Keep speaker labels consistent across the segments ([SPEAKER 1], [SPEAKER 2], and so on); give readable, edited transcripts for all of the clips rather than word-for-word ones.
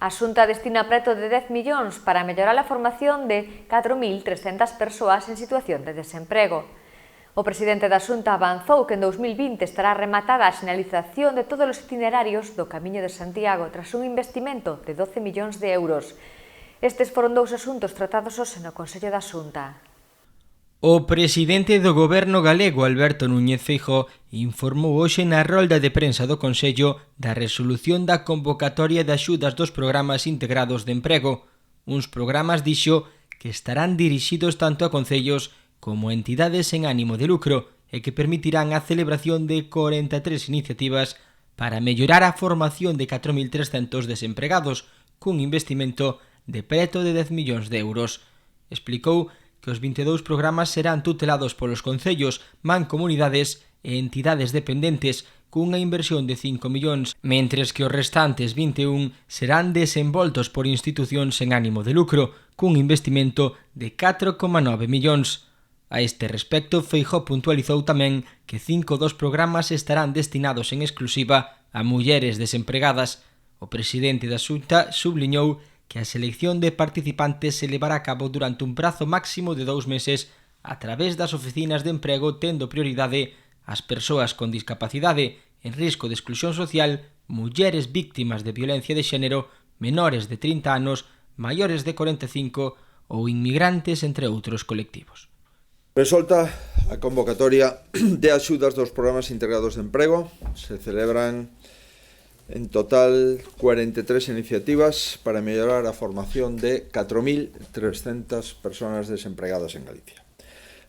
[SPEAKER 1] A Xunta destina preto de 10 millóns para mellorar a formación de 4.300 persoas en situación de desemprego. O presidente da Xunta avanzou que en 2020 estará rematada a sinalización de todos os itinerarios do Camiño de Santiago tras un investimento de 12 millóns de euros. Estes foron dous asuntos tratados hoxe no Consello da Xunta.
[SPEAKER 2] O presidente do Goberno galego, Alberto Núñez Feijóo, informou hoxe na rolda de prensa do Consello da resolución da convocatoria de axudas dos programas integrados de emprego, uns programas, dixo, que estarán dirixidos tanto a concellos como a entidades en ánimo de lucro e que permitirán a celebración de 43 iniciativas para mellorar a formación de 4.300 desempregados, cun investimento de preto de 10 millóns de euros. Explicou que os 22 programas serán tutelados polos concellos, mancomunidades e entidades dependentes cunha inversión de 5 millóns, mentres que os restantes 21 serán desenvoltos por institucións en ánimo de lucro, cun investimento de 4,9 millóns. A este respecto, Feijóo puntualizou tamén que 5 dos programas estarán destinados en exclusiva a mulleres desempregadas. O presidente da Xunta subliñou que a selección de participantes se levará a cabo durante un prazo máximo de 2 meses a través das oficinas de emprego, tendo prioridade as persoas con discapacidade, en risco de exclusión social, mulleres víctimas de violencia de xénero, menores de 30 anos, maiores de 45 ou inmigrantes, entre outros colectivos.
[SPEAKER 3] Resolta a convocatoria de axudas dos programas integrados de emprego. Se celebran en total 43 iniciativas para mellorar a formación de 4.300 personas desempregadas en Galicia.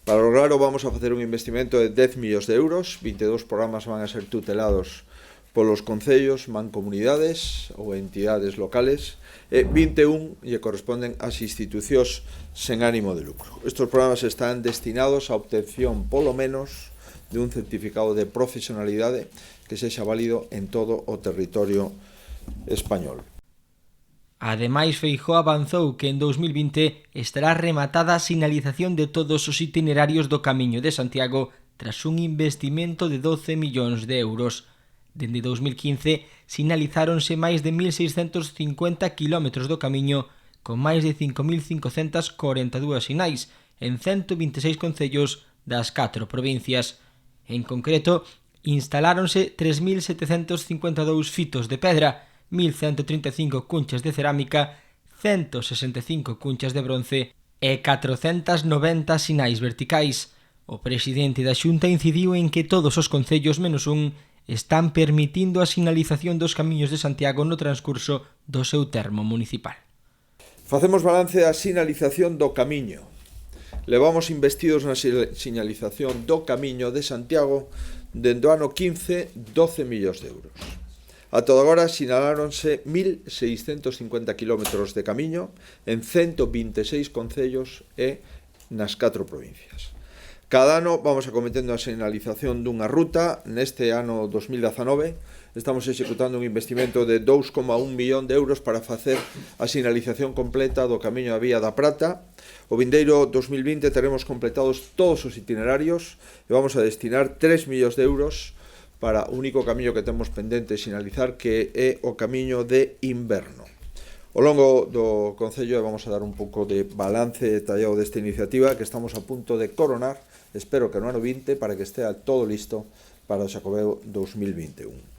[SPEAKER 3] Para lograrlo vamos a facer un investimento de 10 millóns de euros, 22 programas van a ser tutelados polos concellos, mancomunidades ou entidades locales, e 21 lle corresponden ás institucións sen ánimo de lucro. Estes programas están destinados á obtención polo menos de un certificado de profesionalidade que sexa válido en todo o territorio español.
[SPEAKER 2] Ademais, Feijóo avanzou que en 2020 estará rematada a sinalización de todos os itinerarios do Camiño de Santiago tras un investimento de 12 millóns de euros. Dende 2015 sinalizáronse máis de 1.650 kilómetros do camiño con máis de 5.542 sinais en 126 concellos das 4 provincias. En concreto, instaláronse 3.752 fitos de pedra, 1.135 cunchas de cerámica, 165 cunchas de bronce e 490 sinais verticais. O presidente da Xunta incidiu en que todos os concellos menos un están permitindo a sinalización dos camiños de Santiago no transcurso do seu termo municipal.
[SPEAKER 3] Facemos balance da sinalización do camiño. Levamos investidos na sinalización do Camiño de Santiago dende o ano 15 12 millóns de euros. A todo agora sinaláronse 1.650 kilómetros de camiño en 126 concellos e nas 4 provincias. Cada ano vamos acometendo a sinalización dunha ruta. Neste ano 2019 estamos executando un investimento de 2,1 millón de euros para facer a sinalización completa do Camiño da Vía da Prata. O vindeiro 2020 teremos completados todos os itinerarios e vamos a destinar 3 millóns de euros para o único camiño que temos pendente de sinalizar, que é o camiño de inverno. Ao longo do Concello vamos a dar un pouco de balance detallado desta iniciativa que estamos a punto de coronar, espero que no ano 20, para que estea todo listo para o Xacobeo 2021.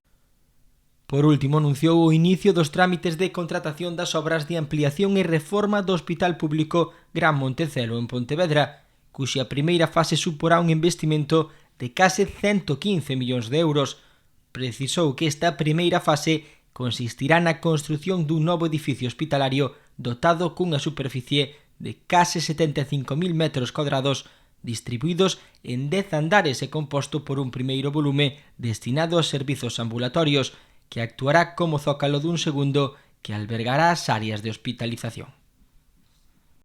[SPEAKER 2] Por último, anunciou o inicio dos trámites de contratación das obras de ampliación e reforma do Hospital Público Gran Montecelo en Pontevedra, cuxa primeira fase suporá un investimento de case 115 millóns de euros. Precisou que esta primeira fase consistirá na construción dun novo edificio hospitalario dotado cunha superficie de case 75.000 metros cuadrados, distribuídos en 10 andares e composto por un primeiro volume destinado aos servizos ambulatorios, que actuará como zócalo dun segundo que albergará as áreas de hospitalización.